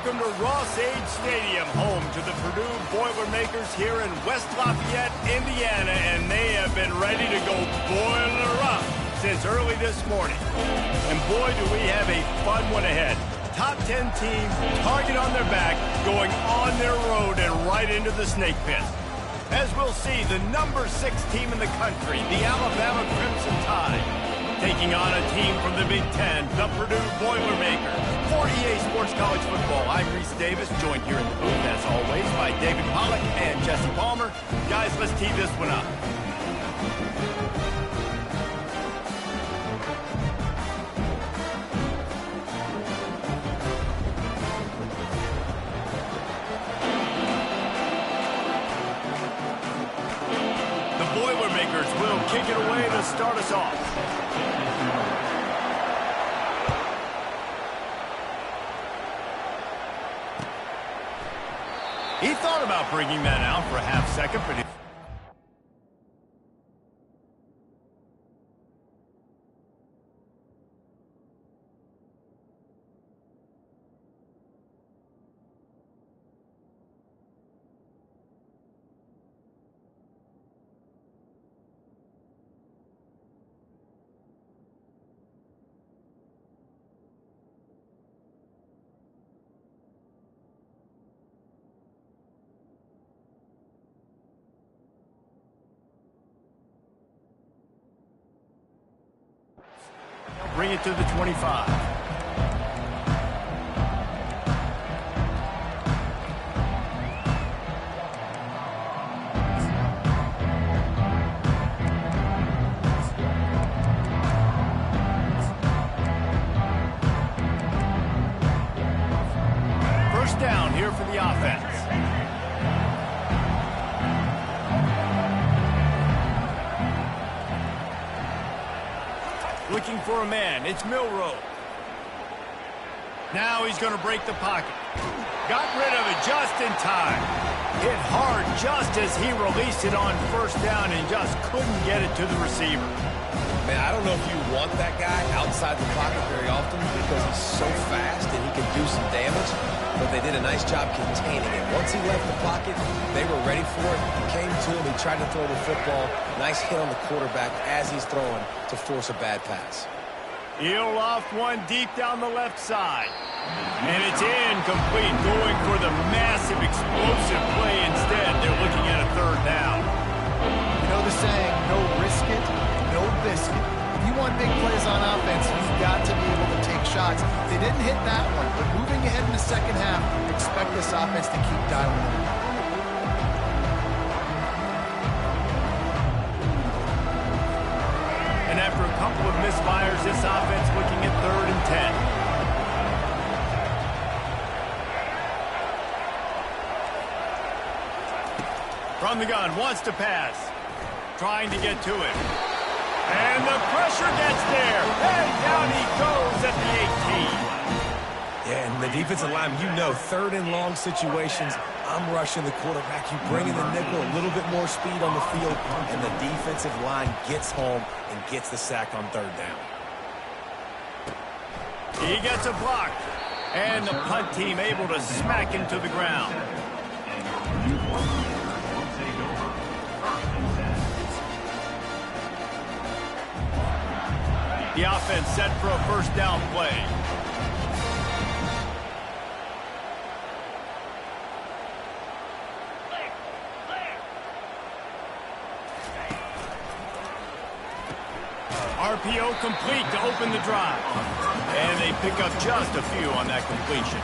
welcome to Ross-Age Stadium, home to the Purdue Boilermakers here in West Lafayette, Indiana, and they have been ready to go boiler up since early this morning. And boy, do we have a fun one ahead. Top 10 team, target on their back, going on their road and right into the snake pit. As we'll see, the number 6 team in the country, the Alabama Crimson Tide, taking on a team from the Big Ten, the Purdue Boilermakers. For EA Sports College Football, I'm Reese Davis, joined here in the booth, as always, by David Pollack and Jesse Palmer. Guys, let's tee this one up. The Boilermakers will kick it away to start us off. He thought about bringing that out for a half second, but he... bring it to the 25. First down here for the offense. Looking for a man. It's Milroe. Now he's going to break the pocket. Got rid of it just in time. Hit hard just as he released it on first down and just couldn't get it to the receiver. Man, I don't know if you want that guy outside the pocket very often because he's so fast and he can do some damage, but they did a nice job containing him. Once he left the pocket, they were ready for it. He came to him. He tried to throw the football. Nice hit on the quarterback as he's throwing to force a bad pass. He'll loft one deep down the left side. And it's incomplete, going for the massive explosive play instead. They're looking at a third down. You know the saying, no risk it, no biscuit. If you want big plays on offense, you've got to be able to take shots. They didn't hit that one, but moving ahead in the second half, expect this offense to keep dialing it. And after a couple of misfires, this offense looking at 3rd and 10. From the gun, wants to pass. Trying to get to it. And the pressure gets there. And down he goes at the 18. Yeah, and the defensive line, you know, 3rd and long situations, I'm rushing the quarterback. You bring in the nickel, a little bit more speed on the field, and the defensive line gets home and gets the sack on 3rd down. He gets a block. And the punt team able to smack him to the ground. The offense set for a first down play. RPO complete to open the drive. And they pick up just a few on that completion.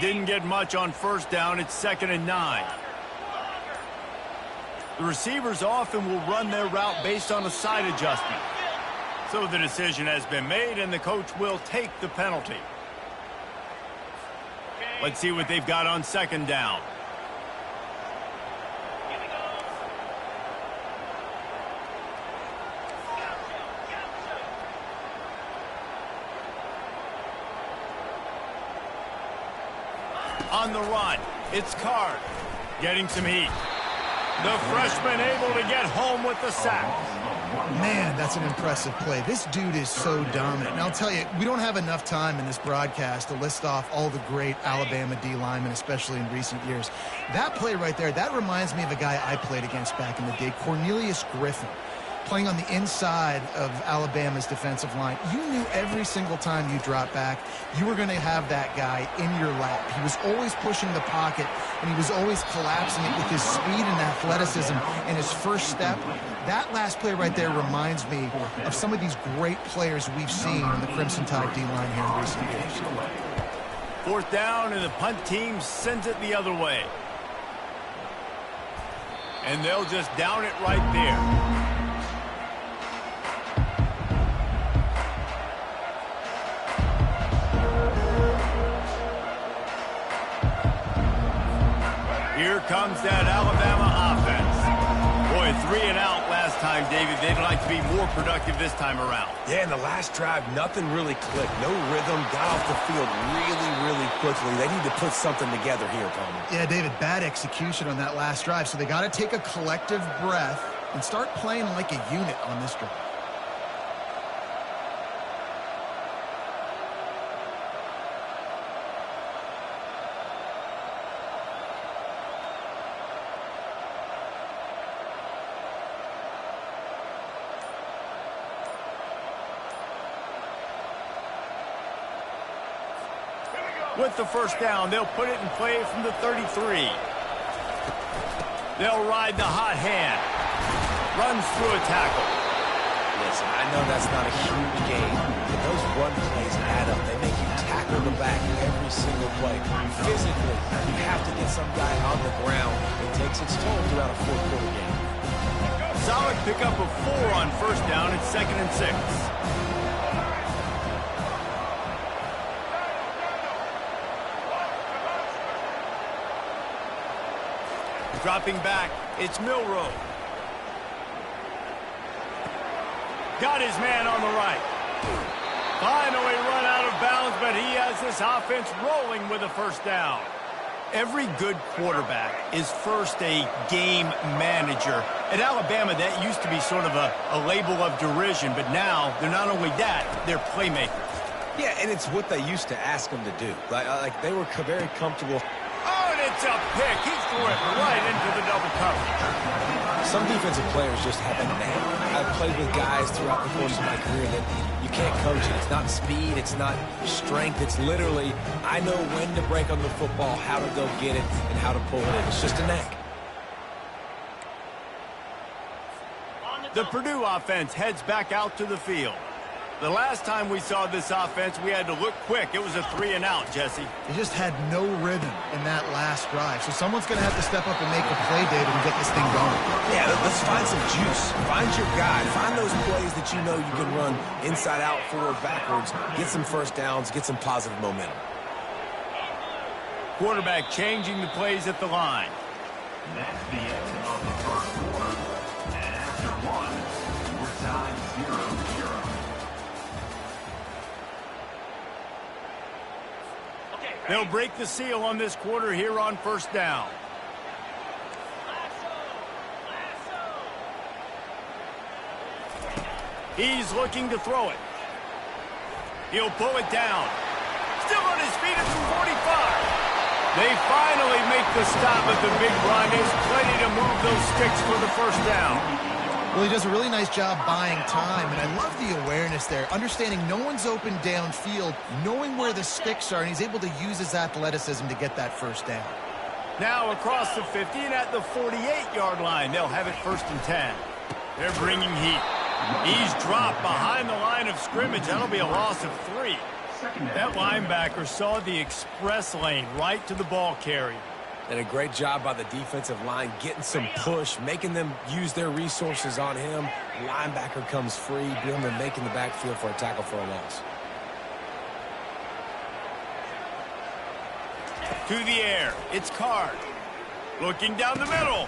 Didn't get much on first down. It's 2nd and 9. The receivers often will run their route based on a side adjustment. So the decision has been made, and the coach will take the penalty. Let's see what they've got on 2nd down. On the run, it's Card getting some heat. The freshman able to get home with the sack. Man, that's an impressive play. This dude is so dominant. And I'll tell you, we don't have enough time in this broadcast to list off all the great Alabama D linemen, especially in recent years. That play right there, that reminds me of a guy I played against back in the day, Cornelius Griffin, playing on the inside of Alabama's defensive line. You knew every single time you dropped back, you were going to have that guy in your lap. He was always pushing the pocket, and he was always collapsing it with his speed and athleticism and his first step. That last play right there reminds me of some of these great players we've seen on the Crimson Tide D-line here in recent years. 4th down, and the punt team sends it the other way. And they'll just down it right there. Here comes that Alabama offense. Boy, 3 and out last time, David. They'd like to be more productive this time around. Yeah, in the last drive, nothing really clicked. No rhythm, got off the field really quickly. They need to put something together here, Palmer. Yeah, David, bad execution on that last drive. So they got to take a collective breath and start playing like a unit on this drive. With the first down, they'll put it in play from the 33. They'll ride the hot hand. Runs through a tackle. Listen, I know that's not a huge game, but those run plays add up. They make you tackle the back every single play. Physically, you have to get some guy on the ground. It takes its toll throughout a 4th-quarter game. Solid pickup of 4 on first down. It's 2nd and 6. Dropping back, it's Milroe. Got his man on the right. Finally run out of bounds, but he has this offense rolling with a first down. Every good quarterback is first a game manager. At Alabama, that used to be sort of a label of derision, but now they're not only that, they're playmakers. Yeah, and it's what they used to ask them to do. Like they were very comfortable. Oh, and it's a pick. He threw it right into the double coverage. Some defensive players just have a knack. I've played with guys throughout the course of my career that you can't coach it. It's not speed. It's not strength. It's literally, I know when to break on the football, how to go get it, and how to pull it in. It's just a knack. The Purdue offense heads back out to the field. The last time we saw this offense, we had to look quick. It was a 3 and out, Jesse. They just had no rhythm in that last drive. So someone's going to have to step up and make a play, David, and get this thing going. Yeah, let's find some juice. Find your guy. Find those plays that you know you can run inside out, forward, backwards. Get some first downs. Get some positive momentum. Quarterback changing the plays at the line. That's the end of the first quarter. And after one, we're tied 0-0. They'll break the seal on this quarter here on first down. He's looking to throw it. He'll pull it down. Still on his feet at the 45. They finally make the stop, but the big run is plenty to move those sticks for the first down. Well, he does a really nice job buying time, and I love the awareness there, understanding no one's open downfield, knowing where the sticks are, and he's able to use his athleticism to get that first down. Now across the 50 and at the 48-yard line, they'll have it 1st and 10. They're bringing heat. He's dropped behind the line of scrimmage. That'll be a loss of 3. That linebacker saw the express lane right to the ball carrier. And a great job by the defensive line, getting some push, making them use their resources on him. Linebacker comes free, doing the making the backfield for a tackle for a loss. To the air, it's Card. Looking down the middle.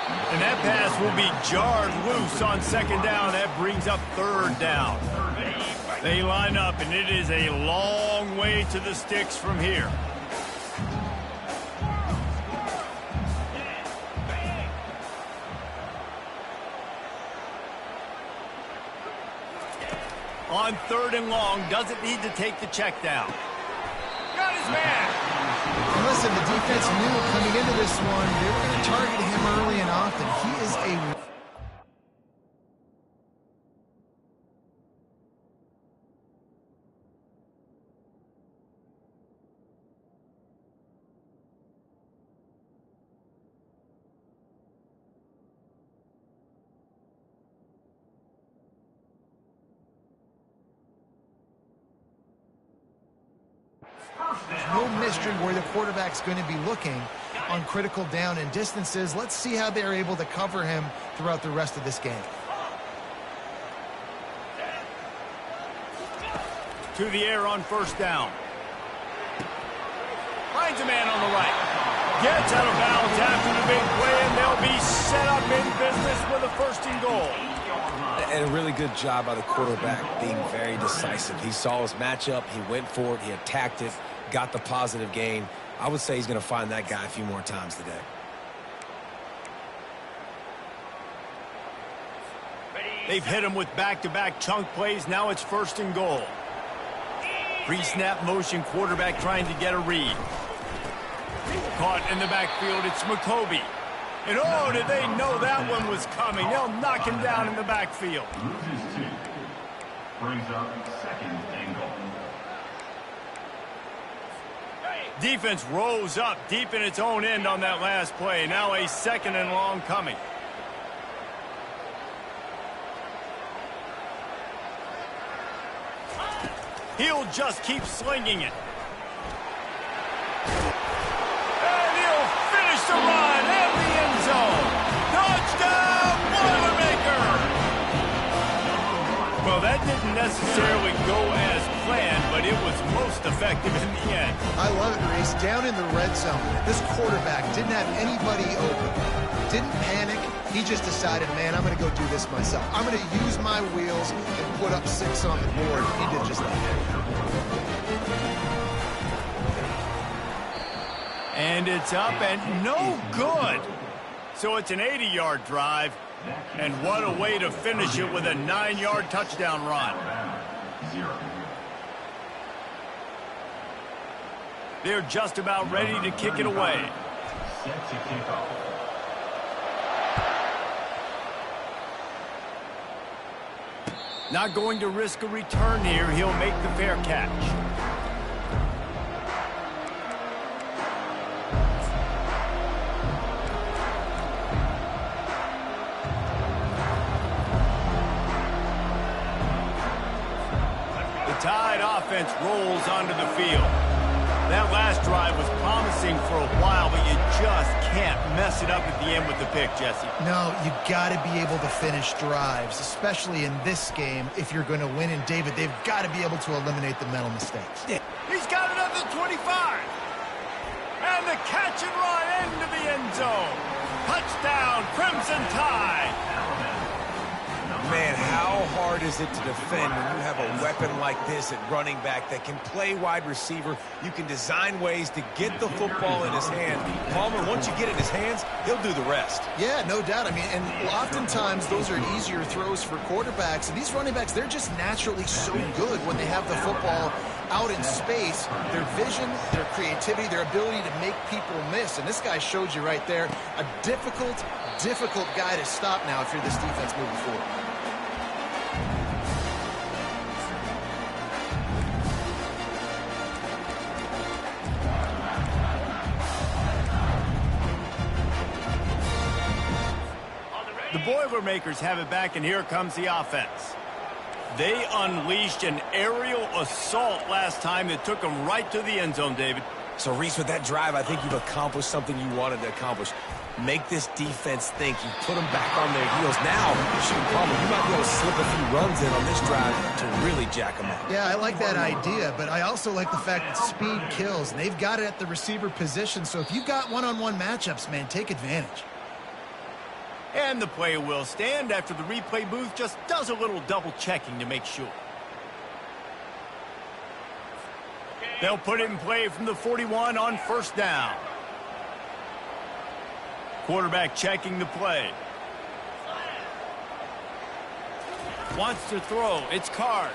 And that pass will be jarred loose on 2nd down. That brings up 3rd down. They line up, and it is a long way to the sticks from here. On 3rd and long, doesn't need to take the check down. Got his man. And listen, the defense knew coming into this one, they were going to target him early and often. He is a... There's no mystery where the quarterback's going to be looking on critical down and distances. Let's see how they're able to cover him throughout the rest of this game. To the air on 1st down. Finds a man on the right. Gets out of bounds after the big play, and they'll be set up in business with a 1st and goal. And a really good job by the quarterback being very decisive. He saw his matchup, he went for it, he attacked it, got the positive gain. I would say he's going to find that guy a few more times today. They've hit him with back-to-back chunk plays. Now it's 1st and goal. Pre-snap motion, quarterback trying to get a read. Caught in the backfield, it's McCoby. And oh, did they know that one was coming. They'll knock him down in the backfield. Loses 2. Brings up 2nd and goal. Defense rose up deep in its own end on that last play. Now a 2nd and long coming. He'll just keep slinging it. And he'll finish the run in the end zone. Touchdown, Boilermaker! Well, that didn't necessarily go as planned, but it was most effective in the end. I love it, Reese. Down in the red zone, this quarterback didn't have anybody open. Didn't panic. He just decided, man, I'm going to go do this myself. I'm going to use my wheels and put up 6 on the board. He did just that. And it's up and no good. So it's an 80-yard drive. And what a way to finish it with a 9-yard touchdown run. 0. They're just about ready to kick it away. Set to kick off. Not going to risk a return here. He'll make the fair catch. The Tide offense rolls onto the field. That last drive was promising for a while, but you just can't mess it up at the end with the pick, Jesse. No, you got to be able to finish drives, especially in this game. If you're going to win, and David, they've got to be able to eliminate the mental mistakes. Yeah. He's got it at the 25. And the catch and run into the end zone. Touchdown, Crimson Tide. Man, how hard is it to defend when you have a weapon like this at running back that can play wide receiver? You can design ways to get the football in his hand. Palmer, once you get it in his hands, he'll do the rest. Yeah, no doubt. I mean, and oftentimes those are easier throws for quarterbacks. And these running backs, they're just naturally so good when they have the football out in space. Their vision, their creativity, their ability to make people miss. And this guy showed you right there, a difficult guy to stop now if you're this defense moving forward. The Boilermakers have it back, and here comes the offense. They unleashed an aerial assault last time that took them right to the end zone, David. So, Reese, with that drive, I think you've accomplished something you wanted to accomplish. Make this defense think. You put them back on their heels. Now, shoot, Palmer, you might be able to slip a few runs in on this drive to really jack them up. Yeah, I like that idea, but I also like the fact that speed kills. And they've got it at the receiver position, so if you've got one-on-one matchups, man, take advantage. And the play will stand after the replay booth just does a little double checking to make sure. They'll put it in play from the 41 on 1st down. Quarterback checking the play. Wants to throw. It's Card.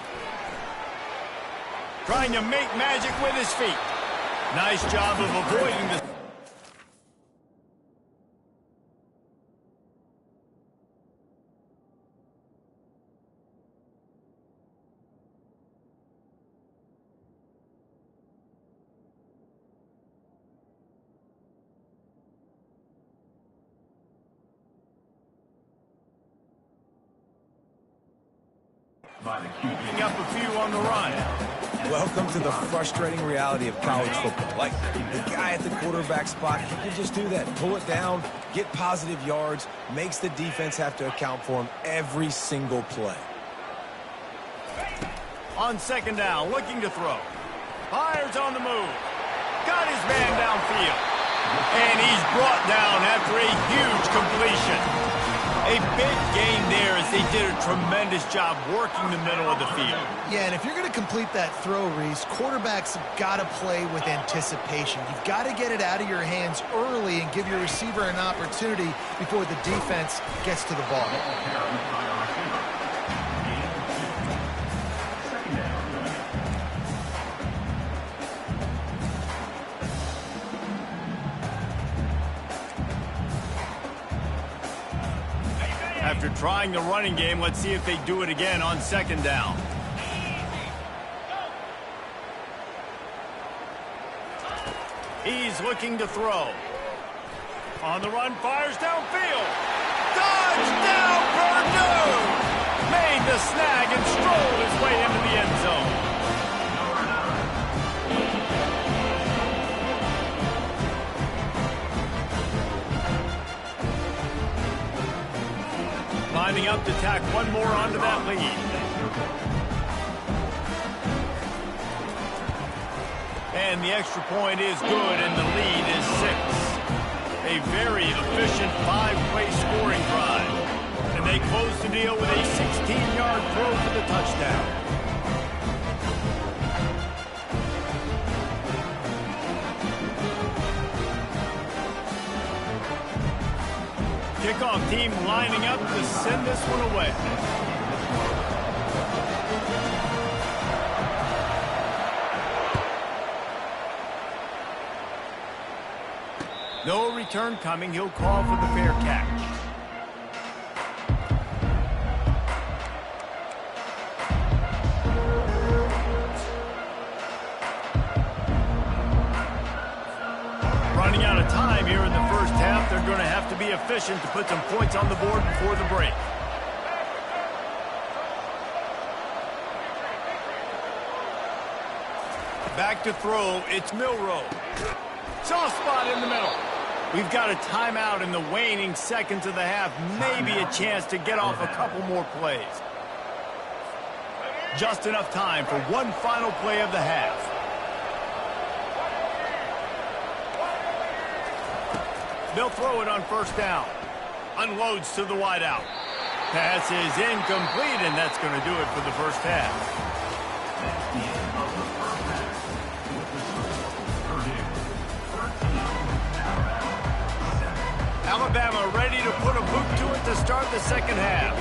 trying to make magic with his feet. Nice job of avoiding the... Picking up a few on the run. Welcome to the frustrating reality of college football. Like, the guy at the quarterback spot, he can just do that. Pull it down, get positive yards, makes the defense have to account for him every single play. On second down, looking to throw. Fires on the move. Got his man downfield. And he's brought down after a huge completion. A big gain there as they did a tremendous job working the middle of the field. Yeah, and if you're going to complete that throw, Reese, quarterbacks have got to play with anticipation. You've got to get it out of your hands early and give your receiver an opportunity before the defense gets to the ball. After trying the running game, let's see if they do it again on second down. He's looking to throw. On the run, fires downfield. Touchdown, Purdue! Made the snag and strolled his way into the end zone. Lining up to tack one more onto that lead. And the extra point is good, and the lead is 6. A very efficient 5-play scoring drive. And they close the deal with a 16-yard throw for the touchdown. Kickoff team lining up to send this one away. No return coming. He'll call for the fair catch. Running out of time here in the first half. They're going to have to be efficient to put some points on the board before the break. Back to throw. It's Milroe. Soft spot in the middle. We've got a timeout in the waning seconds of the half. Maybe a chance to get off a couple more plays. Just enough time for one final play of the half. They'll throw it on first down. Unloads to the wideout. Pass is incomplete, and that's going to do it for the first half. That's the end of the first half. With the score, Purdue 13, Alabama ready to put a boot to it to start the second half.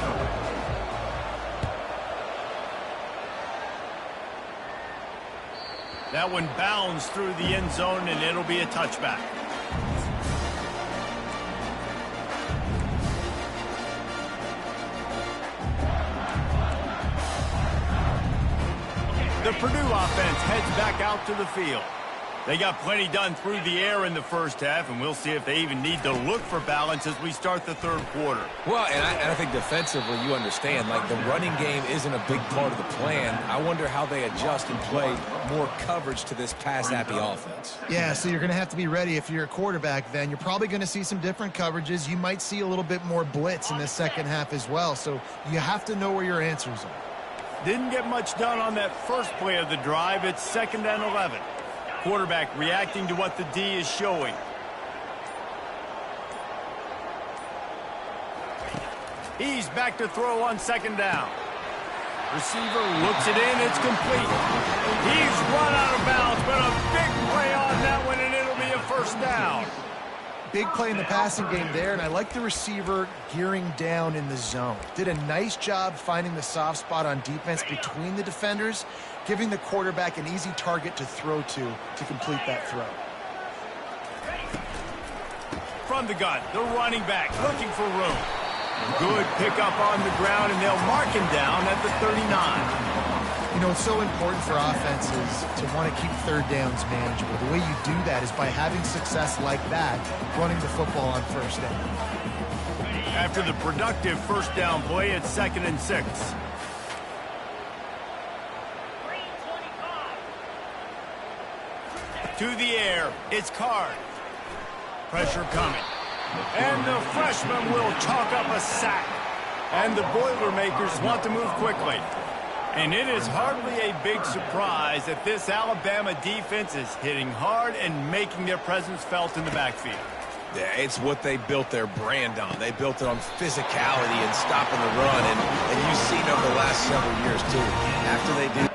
That one bounds through the end zone, and it'll be a touchback. The Purdue offense heads back out to the field. They got plenty done through the air in the first half, and we'll see if they even need to look for balance as we start the third quarter. Well, and I think defensively, you understand, like, the running game isn't a big part of the plan. I wonder how they adjust and play more coverage to this pass-happy offense. Yeah, so you're going to have to be ready if you're a quarterback then. You're probably going to see some different coverages. You might see a little bit more blitz in the second half as well, so you have to know where your answers are. Didn't get much done on that first play of the drive. It's 2nd and 11. Quarterback reacting to what the D is showing. He's back to throw on 2nd down. Receiver looks it in. It's complete. He's run out of bounds, but a big play on that one, and it'll be a first down. Big play in the passing game there, and I like the receiver gearing down in the zone. Did a nice job finding the soft spot on defense between the defenders, giving the quarterback an easy target to throw to complete that throw. From the gun, the running back looking for room. Good pickup on the ground, and they'll mark him down at the 39. You know, it's so important for offenses to want to keep third downs manageable. The way you do that is by having success like that, running the football on first down. After the productive first down play, it's 2nd and 6. To the air, it's Card. Pressure coming. And the freshman will chalk up a sack. And the Boilermakers want to move quickly. And it is hardly a big surprise that this Alabama defense is hitting hard and making their presence felt in the backfield. Yeah, it's what they built their brand on. They built it on physicality and stopping the run. And you've seen over the last several years, too. After they do...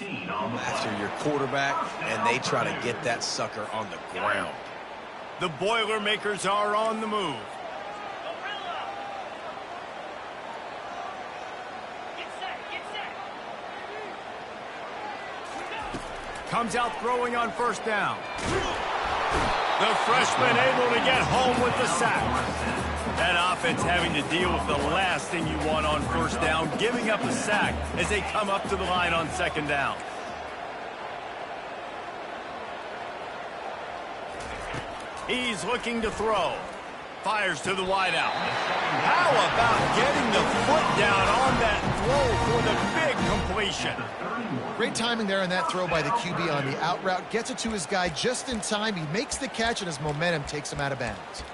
After your quarterback, and they try to get that sucker on the ground. The Boilermakers are on the move. Comes out throwing on first down. The freshman able to get home with the sack. That offense having to deal with the last thing you want on first down, giving up a sack as they come up to the line on 2nd down. He's looking to throw. Fires to the wideout. How about getting the foot down on that throw for the big completion? Great timing there on that throw by the QB on the out route. Gets it to his guy just in time. He makes the catch, and his momentum takes him out of bounds.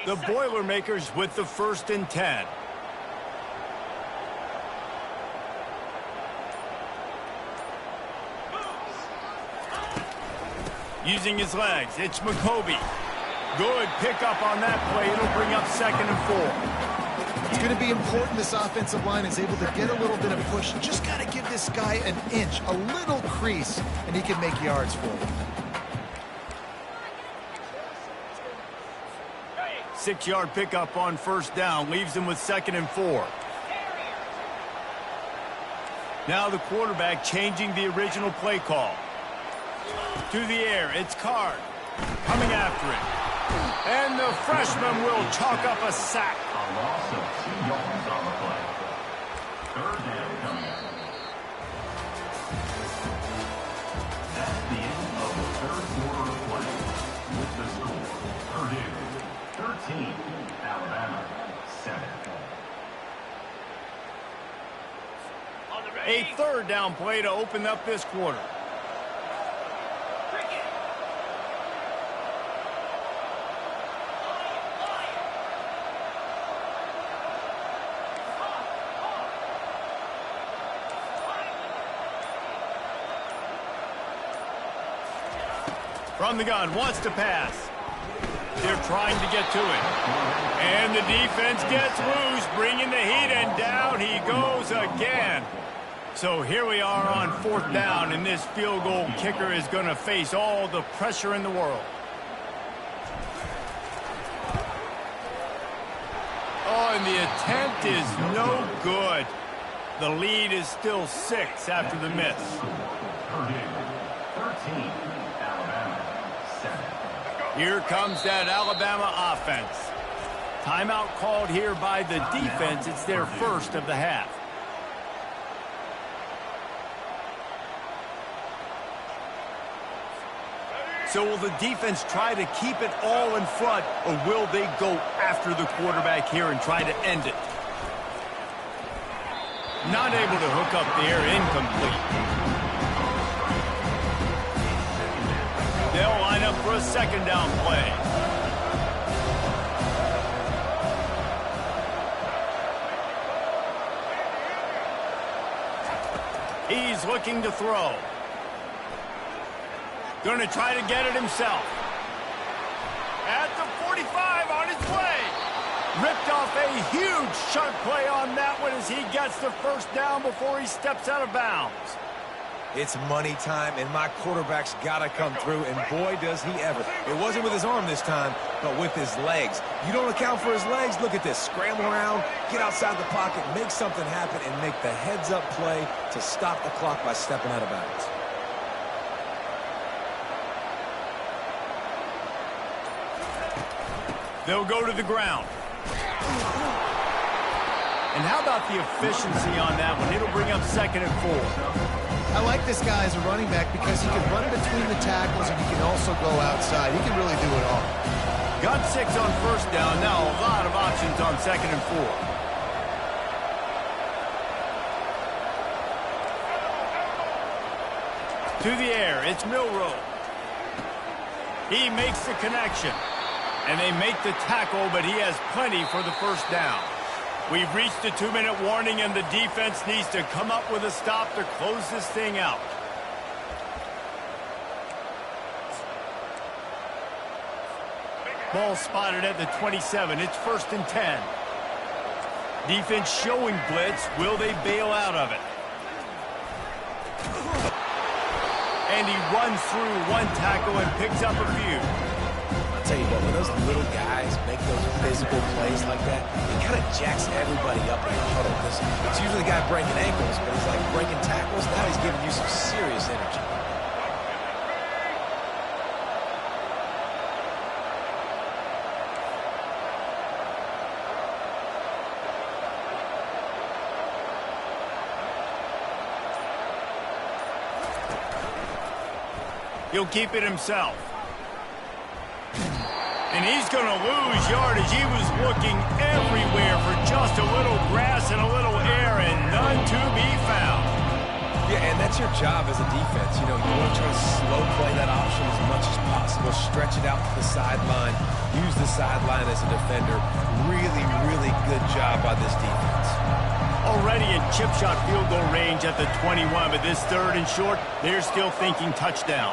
The Boilermakers with the 1st and 10. Using his legs, it's McCoby. Good pickup on that play. It'll bring up 2nd and 4. It's going to be important this offensive line is able to get a little bit of push. Just got to give this guy an inch, a little crease, and he can make yards for him. 6-yard pickup on first down. Leaves him with 2nd and 4. Now the quarterback changing the original play call. To the air, it's Card. Coming after it. And the freshman will chalk up a sack. A loss of 2 yards on the play. 3rd down coming. That's the end of the 3rd quarter of play. With the score, Purdue 13, Alabama 7. A 3rd down play to open up this quarter. From the gun, wants to pass. They're trying to get to it. And the defense gets loose, bringing the heat, and down he goes again. So here we are on 4th down, and this field goal kicker is going to face all the pressure in the world. Oh, and the attempt is no good. The lead is still 6 after the miss. Purdue 13, Alabama 7. Here comes that Alabama offense. Timeout called here by the defense. It's their first of the half. So will the defense try to keep it all in front, or will they go after the quarterback here and try to end it? Not able to hook up there, incomplete. They'll line up for a 2nd down play. He's looking to throw. Going to try to get it himself. At the 45 on his way. Ripped off a huge chunk play on that one as he gets the first down before he steps out of bounds. It's money time, and my quarterback's got to come through, and boy, does he ever. It wasn't with his arm this time, but with his legs. You don't account for his legs? Look at this. Scramble around, get outside the pocket, make something happen, and make the heads-up play to stop the clock by stepping out of bounds. They'll go to the ground. And how about the efficiency on that one? It'll bring up 2nd and 4. I like this guy as a running back because he can run between the tackles and he can also go outside. He can really do it all. Got 6 on first down. Now a lot of options on 2nd and 4. To the air, it's Milroe. He makes the connection. And they make the tackle, but he has plenty for the first down. We've reached the 2-minute warning, and the defense needs to come up with a stop to close this thing out. Ball spotted at the 27. It's 1st and 10. Defense showing blitz. Will they bail out of it? And he runs through one tackle and picks up a few. Tell you what, when those little guys make those physical plays like that, it kind of jacks everybody up in the huddle because it's usually the guy breaking ankles, but he's like breaking tackles. Now he's giving you some serious energy. He'll keep it himself. And he's going to lose yardage. He was looking everywhere for just a little grass and a little air, and none to be found. Yeah, and that's your job as a defense. You know, you want to try to slow play that option as much as possible, stretch it out to the sideline, use the sideline as a defender. Really, really good job by this defense. Already in chip shot field goal range at the 21, but this 3rd and short, they're still thinking touchdown.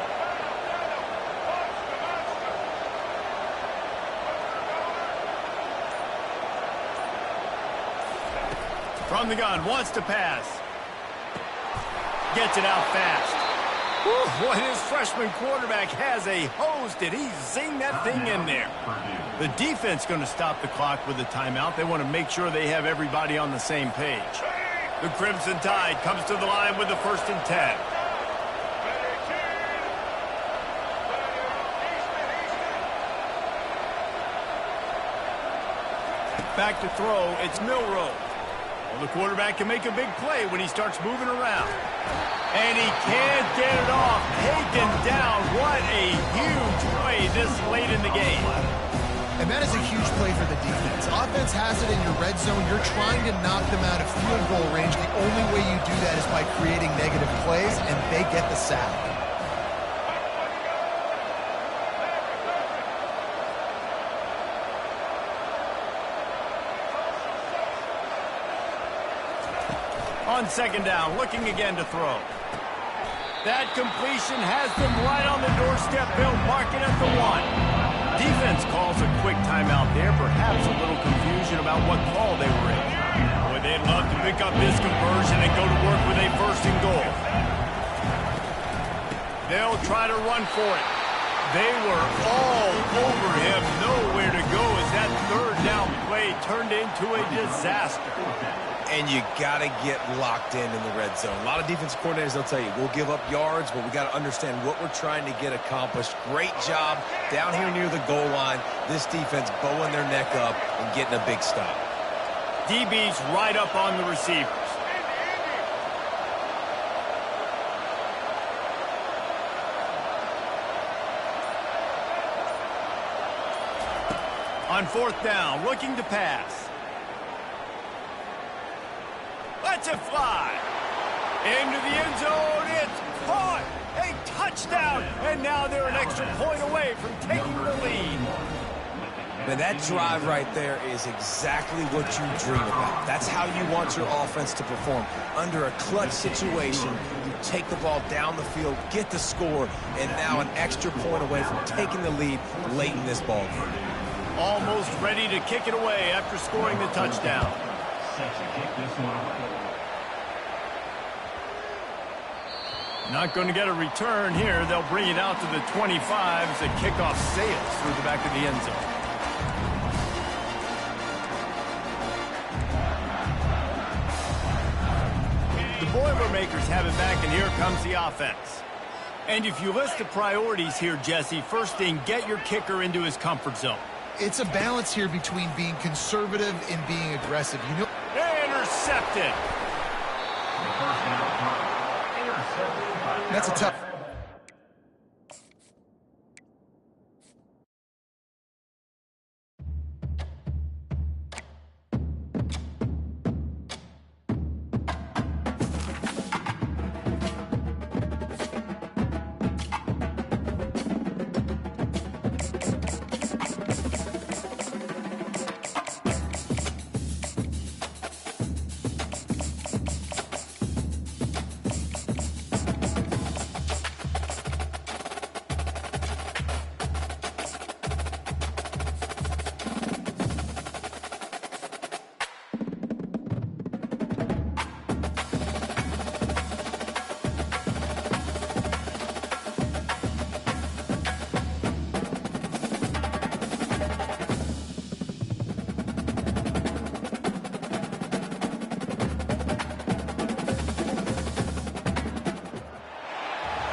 From the gun, wants to pass. Gets it out fast. Whew, boy, this freshman quarterback has a hose. Did he zing that thing in there? The defense going to stop the clock with a timeout. They want to make sure they have everybody on the same page. The Crimson Tide comes to the line with the 1st and 10. Back to throw, it's Milroe. Well, the quarterback can make a big play when he starts moving around. And he can't get it off. Taken down. What a huge play this late in the game. And that is a huge play for the defense. Offense has it in your red zone. You're trying to knock them out of field goal range. The only way you do that is by creating negative plays, and they get the sack. On 2nd down, looking again to throw. That completion has them right on the doorstep. They'll mark it at the 1. Defense calls a quick timeout there. Perhaps a little confusion about what call they were in. Boy, they'd love to pick up this conversion and go to work with a 1st and goal. They'll try to run for it. They were all over him. Nowhere to go as that 3rd down play turned into a disaster. And you got to get locked in the red zone. A lot of defensive coordinators, they'll tell you, we'll give up yards, but we got to understand what we're trying to get accomplished. Great job down here near the goal line. This defense bowing their neck up and getting a big stop. DB's right up on the receivers. On 4th down, looking to pass. Lets it fly. Into the end zone. It's caught. A touchdown. And now they're an extra point away from taking the lead. Man, that drive right there is exactly what you dream about. That's how you want your offense to perform. Under a clutch situation, you take the ball down the field, get the score, and now an extra point away from taking the lead late in this ball game. Almost ready to kick it away after scoring the touchdown. Set to kick this one away. Not going to get a return here. They'll bring it out to the 25 as the kickoff sails through the back of the end zone. The Boilermakers have it back, and here comes the offense. And if you list the priorities here, Jesse, first thing, get your kicker into his comfort zone. It's a balance here between being conservative and being aggressive. You know, intercepted. The first down throw. Intercepted by that's a tough.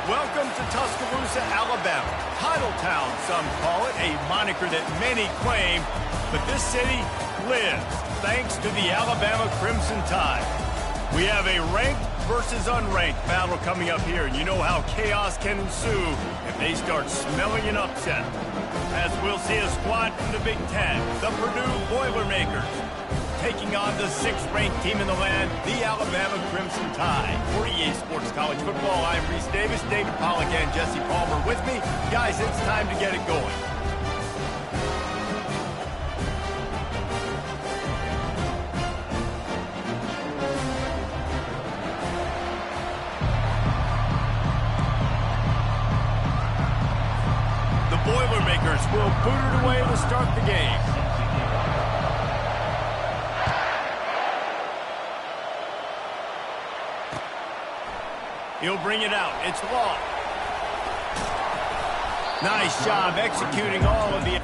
Welcome to Tuscaloosa, Alabama. Title Town, some call it, a moniker that many claim, but this city lives thanks to the Alabama Crimson Tide. We have a ranked versus unranked battle coming up here, and you know how chaos can ensue if they start smelling an upset. As we'll see a squad from the Big Ten, the Purdue Boilermakers, taking on the 6th-ranked team in the land, the Alabama Crimson Tide. For EA Sports College Football, I'm Reese Davis, David Pollack, and Jesse Palmer with me. Guys, it's time to get it going. The Boilermakers will boot it away to start the game. He'll bring it out. It's Law. Nice job executing all of the...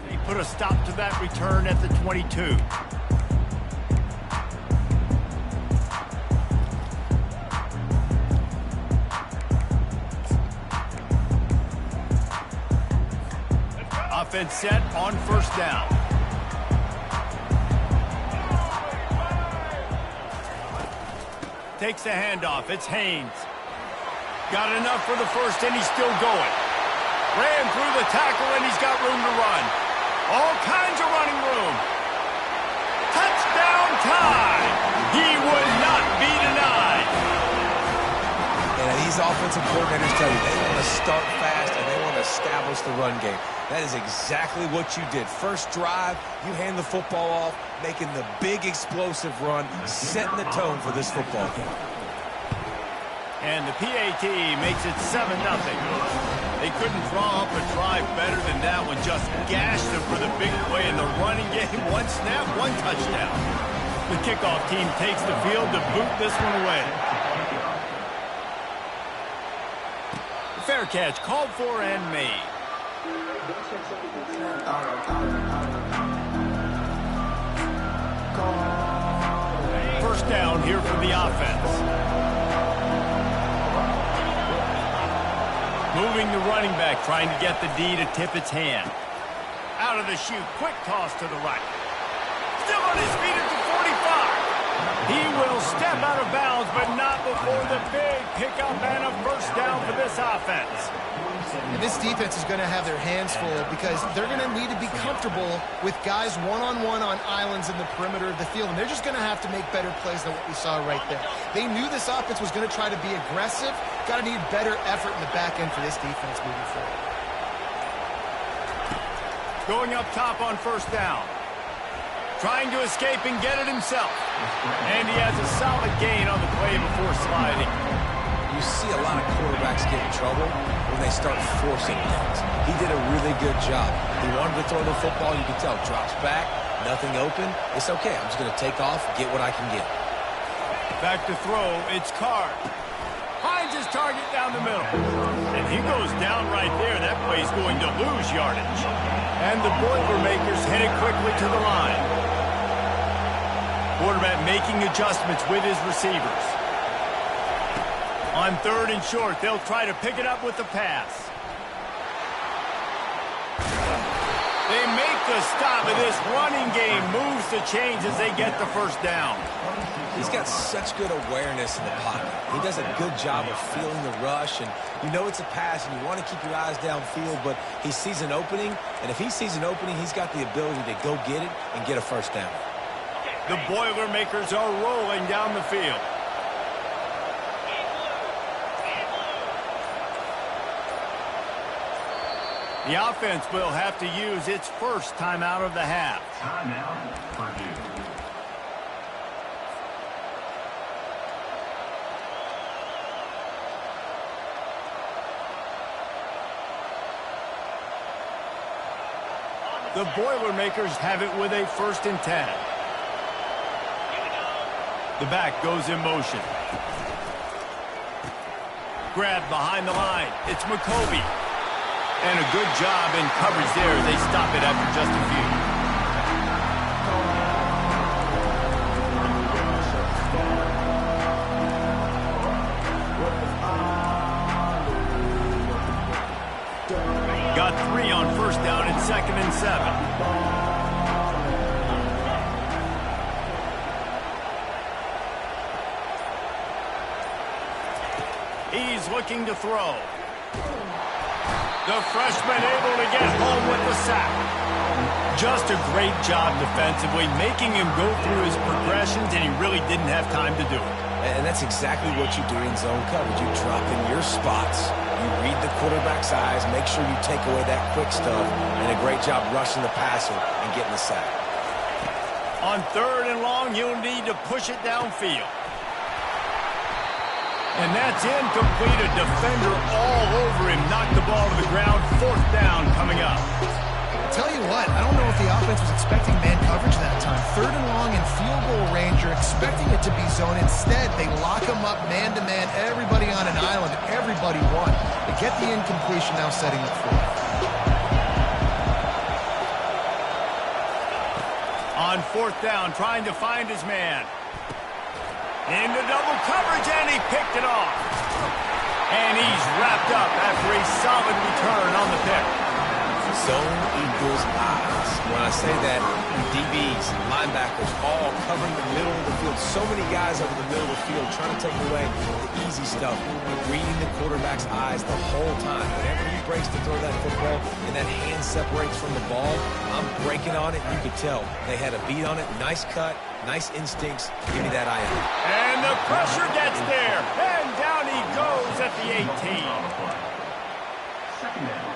He put a stop to that return at the 22. Offense set on first down. Takes the handoff. It's Haynes. Got enough for the first, and he's still going. Ran through the tackle, and he's got room to run. All kinds of running room. Touchdown time! He would not be denied. And these offensive coordinators tell you they want to start fast and they want to establish the run game. That is exactly what you did. First drive, you hand the football off, making the big explosive run, setting the tone for this football game. And the PAT makes it 7-0. They couldn't draw up a drive better than that one. Just gashed them for the big play in the running game. One snap, one touchdown. The kickoff team takes the field to boot this one away. Fair catch called for and made. First down here for the offense. Moving the running back, trying to get the D to tip its hand. Out of the chute, quick toss to the right. Still on his feet at the 45. He will step out of bounds, but not before the big pickup and a first down for this offense. And this defense is going to have their hands full because they're going to need to be comfortable with guys one-on-one on islands in the perimeter of the field, and they're just going to have to make better plays than what we saw right there. They knew this offense was going to try to be aggressive. Got to need better effort in the back end for this defense moving forward. Going up top on first down. Trying to escape and get it himself. And he has a solid gain on the play before sliding. You see a lot of quarterbacks get in trouble when they start forcing things. He did a really good job. He wanted to throw the football. You can tell. Drops back. Nothing open. It's okay. I'm just going to take off, get what I can get. Back to throw. It's Card. Finds his target down the middle. And he goes down right there. That play's going to lose yardage. And the Boilermakers headed quickly to the line. Quarterback making adjustments with his receivers. On third and short, they'll try to pick it up with the pass. They make the stop, and this running game moves the chains as they get the first down. He's got such good awareness in the pocket. He does a good job of feeling the rush, and you know it's a pass, and you want to keep your eyes downfield, but he sees an opening, and if he sees an opening, he's got the ability to go get it and get a first down. The Boilermakers are rolling down the field. The offense will have to use its first timeout of the half. Timeout, Purdue. The Boilermakers have it with a 1st and 10. The back goes in motion. Grab behind the line. It's McCovey. And a good job in coverage there. They stop it after just a few. Got 3 on first down and 2nd and 7. He's looking to throw. The freshman able to get home with the sack. Just a great job defensively, making him go through his progressions, and he really didn't have time to do it. And that's exactly what you do in zone coverage. You drop in your spots, you read the quarterback's eyes, make sure you take away that quick stuff, and a great job rushing the passer and getting the sack. On 3rd and long, you'll need to push it downfield. And that's incomplete. A defender all over him. Knocked the ball to the ground. 4th down coming up. Tell you what, I don't know if the offense was expecting man coverage that time. 3rd and long and field goal range, you're expecting it to be zone. Instead, they lock them up man-to-man, everybody on an island, everybody won. They get the incompletion, now setting up for it. On 4th down, trying to find his man. Into double coverage, and he picked it off. And he's wrapped up after a solid return on the pick. Zone equals eyes. When I say that, DBs, linebackers, all covering the middle of the field. So many guys over the middle of the field trying to take away the easy stuff, reading the quarterback's eyes the whole time. Whenever he breaks to throw that football and that hand separates from the ball, I'm breaking on it. You could tell they had a beat on it. Nice cut, nice instincts. Give me that eye. And the pressure gets there. And down he goes at the 18. 2nd down.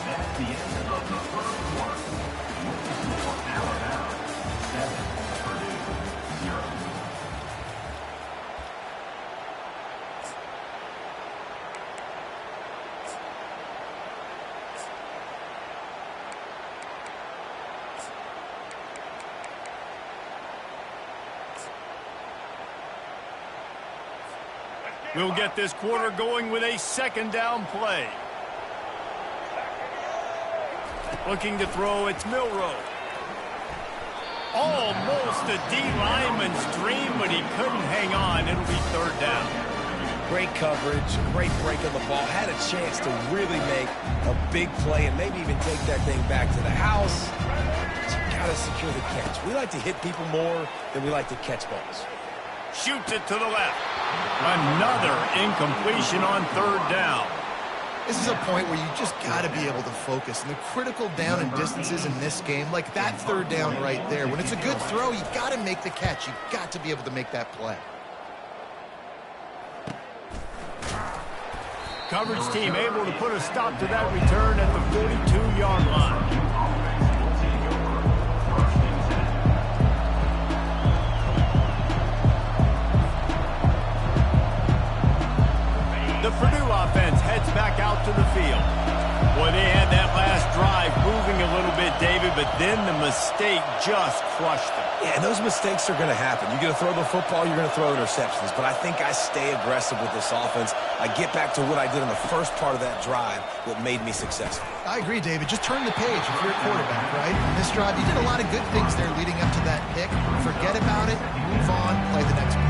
That's the end of the 1st quarter. With the score, Alabama 7, Purdue 0. We'll get this quarter going with a 2nd down play. Looking to throw, it's Milroe. Almost a D lineman's dream, but he couldn't hang on. It'll be 3rd down. Great coverage, great break on the ball. Had a chance to really make a big play and maybe even take that thing back to the house. But you got to secure the catch. We like to hit people more than we like to catch balls. Shoots it to the left. Another incompletion on third down. This is a point where you just got to be able to focus. And the critical down and distances in this game, like that third down right there, when it's a good throw, you got to make the catch. You got to be able to make that play. Coverage team able to put a stop to that return at the 42-yard line. The Purdue offense heads back out to the field. Boy, they had that last drive moving a little bit, David, but then the mistake just crushed them. Yeah, and those mistakes are going to happen. You're going to throw the football, you're going to throw interceptions. But I think I stay aggressive with this offense. I get back to what I did in the first part of that drive that made me successful. I agree, David. Just turn the page if you're a quarterback, right? In this drive, you did a lot of good things there leading up to that pick. Forget about it, move on, play the next play.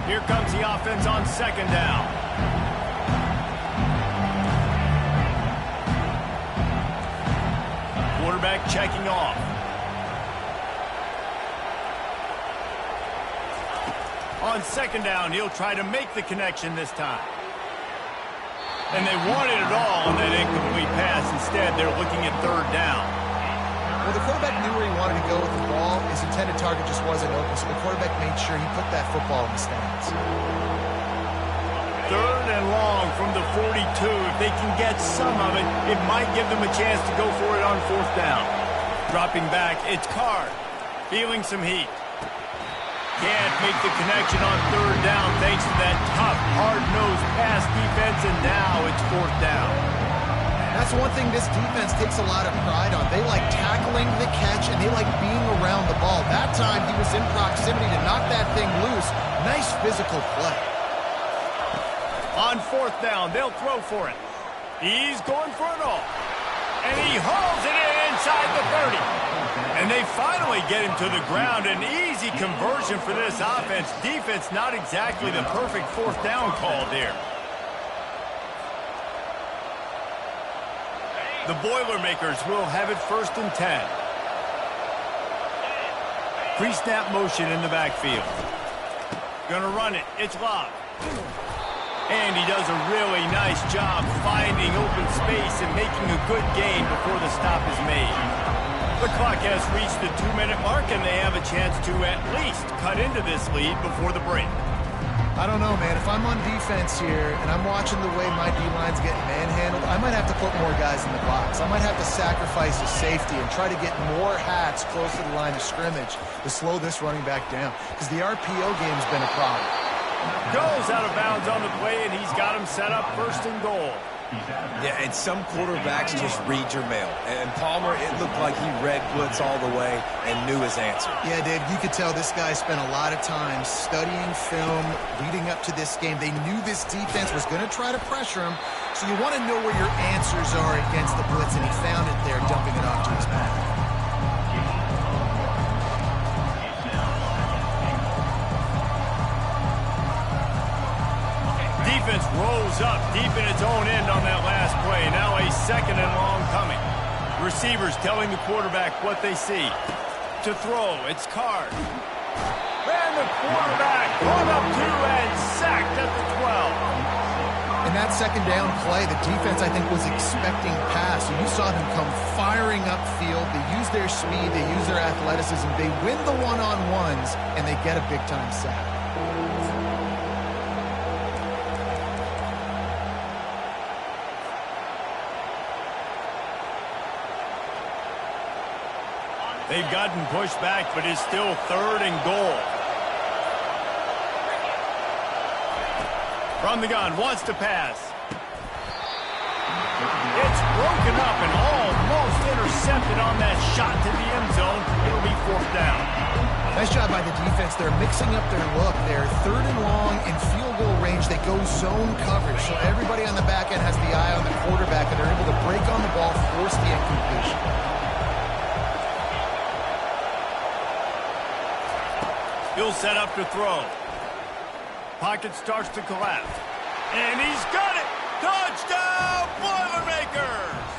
Here comes the offense on second down. Quarterback checking off. On second down, he'll try to make the connection this time. And they wanted it all on that incomplete pass. Instead, they're looking at third down. Well, the quarterback knew where he wanted to go with the ball. His intended target just wasn't open, so the quarterback made sure he put that football in the stands. Third and long from the 42. If they can get some of it, it might give them a chance to go for it on fourth down. Dropping back, it's Card. Feeling some heat. Can't make the connection on third down thanks to that tough, hard-nosed pass defense, and now it's fourth down. That's one thing this defense takes a lot of pride on. They like tackling the catch, and they like being around the ball. That time, he was in proximity to knock that thing loose. Nice physical play. On fourth down, they'll throw for it. He's going for it all. And he hauls it in inside the 30. And they finally get him to the ground. An easy conversion for this offense. Defense not exactly the perfect fourth down call there. The Boilermakers will have it first and 10. Pre-snap motion in the backfield. Gonna run it. It's Love. And he does a really nice job finding open space and making a good gain before the stop is made. The clock has reached the 2-minute mark, and they have a chance to at least cut into this lead before the break. I don't know, man. If I'm on defense here and I'm watching the way my D-line's getting manhandled, I might have to put more guys in the box. I might have to sacrifice a safety and try to get more hats close to the line of scrimmage to slow this running back down, because the RPO game's been a problem. Goes out of bounds on the play, and he's got him set up first and goal. Yeah, and some quarterbacks just read your mail. And Palmer, it looked like he read blitz all the way and knew his answer. Yeah, Dave, you could tell this guy spent a lot of time studying film leading up to this game. They knew this defense was going to try to pressure him, so you want to know where your answers are against the blitz, and he found it there, dumping it off to his back. Defense rolls up deep in its own end on that last play. Now a second and long coming. Receivers telling the quarterback what they see. To throw, it's Card. And the quarterback brought up 2 and sacked at the 12. In that second down play, the defense, I think, was expecting pass. So you saw them come firing upfield. They use their speed. They use their athleticism. They win the one-on-ones, and they get a big-time sack. They've gotten pushed back, but it's still third and goal. From the gun, wants to pass. It's broken up and almost intercepted on that shot to the end zone. It'll be fourth down. Nice job by the defense. They're mixing up their look. They're third and long in field goal range. They go zone coverage, so everybody on the back end has the eye on the quarterback, and they're able to break on the ball, force the incompletion. He'll set up to throw. Pocket starts to collapse. And he's got it! Touchdown, Boilermakers!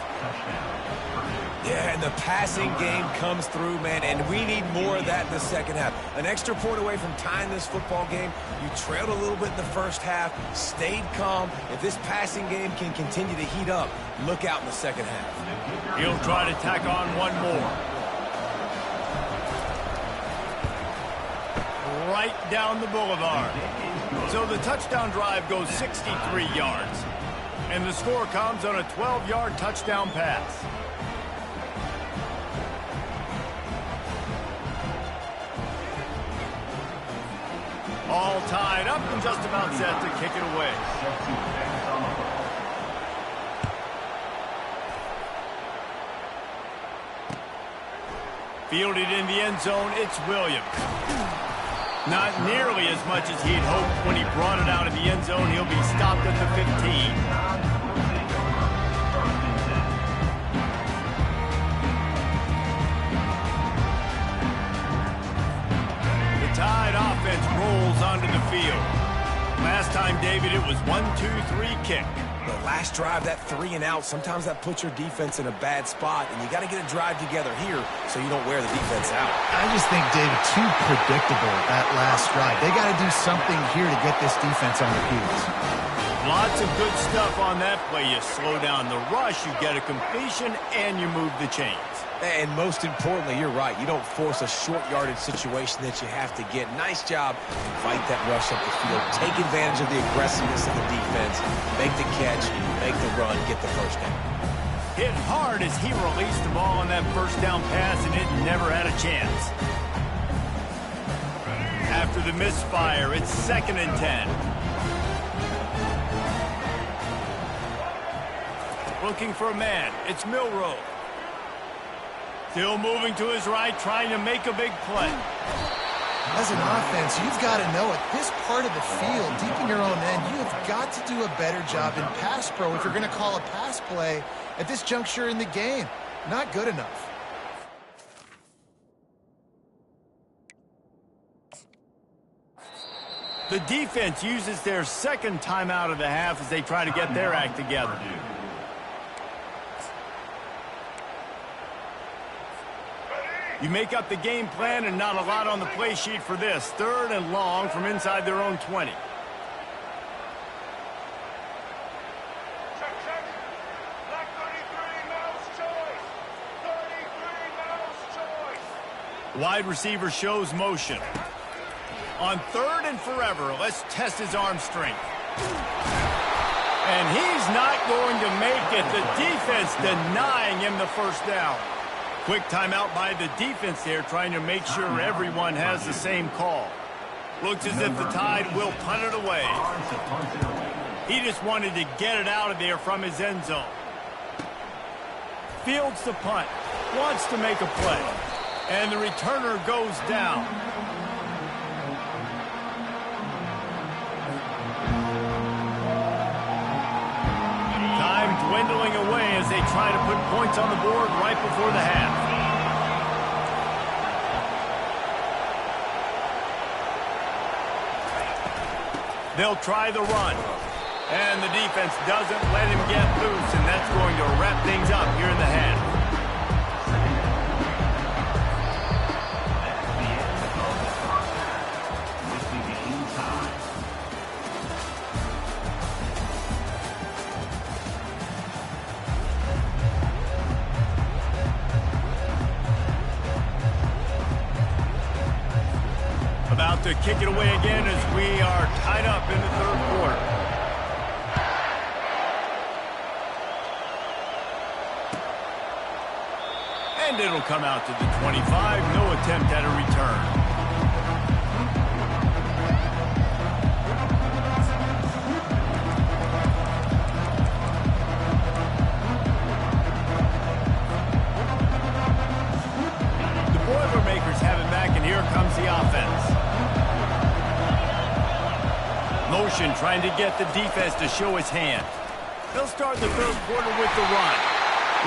Yeah, and the passing game comes through, man, and we need more of that in the second half. An extra point away from tying this football game. You trailed a little bit in the first half, stayed calm. If this passing game can continue to heat up, look out in the second half. He'll try to tack on one more. Right down the boulevard. So the touchdown drive goes 63 yards. And the score comes on a 12-yard touchdown pass. All tied up and just about set to kick it away. Fielded in the end zone, it's Williams. Not nearly as much as he'd hoped when he brought it out of the end zone. He'll be stopped at the 15. Tide offense rolls onto the field. Last time, David, it was 1-2-3 kick. The last drive, that 3 and out, sometimes that puts your defense in a bad spot, and you got to get a drive together here so you don't wear the defense out. I just think, David, too predictable that last drive. They got to do something here to get this defense on their heels. Lots of good stuff on that play. You slow down the rush, you get a completion, and you move the chains. And most importantly, you're right. You don't force a short yardage situation that you have to get. Nice job. Fight that rush up the field. Take advantage of the aggressiveness of the defense. Make the catch, make the run, get the first down. Hit hard as he released the ball on that first down pass, and it never had a chance. After the misfire, it's 2nd and 10. Looking for a man. It's Milroe. Still moving to his right, trying to make a big play. As an offense, you've got to know at this part of the field, deep in your own end, you have got to do a better job in pass pro if you're going to call a pass play at this juncture in the game. Not good enough. The defense uses their second timeout of the half as they try to get their act together. You make up the game plan and not a lot on the play sheet for this. 3rd and long from inside their own 20. Wide receiver shows motion. On 3rd and forever, let's test his arm strength. And he's not going to make it. The defense denying him the first down. Quick timeout by the defense there, trying to make sure everyone has the same call. Looks as if the Tide will punt it away. He just wanted to get it out of there from his end zone. Fields the punt. Wants to make a play. And the returner goes down. Dwindling away as they try to put points on the board right before the half. They'll try the run. And the defense doesn't let him get loose, and that's going to wrap things up here in the half. About to kick it away again as we are tied up in the 3rd quarter. And it'll come out to the 25. No attempt at a return. The Boilermakers have it back, and here comes the offense. Motion trying to get the defense to show his hand. They'll start the 3rd quarter with the run.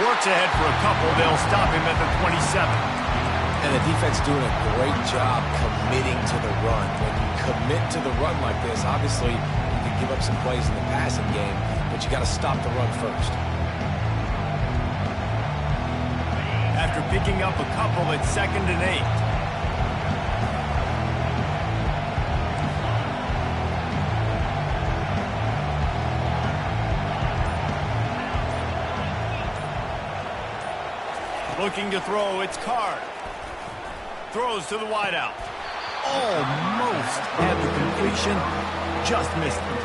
Works ahead for a couple. They'll stop him at the 27. And the defense doing a great job committing to the run. When you commit to the run like this, obviously you can give up some plays in the passing game, but you got to stop the run first. After picking up a couple, it's 2nd and 8. Looking to throw, it's Card. Throws to the wideout. Almost had the completion, just missed it.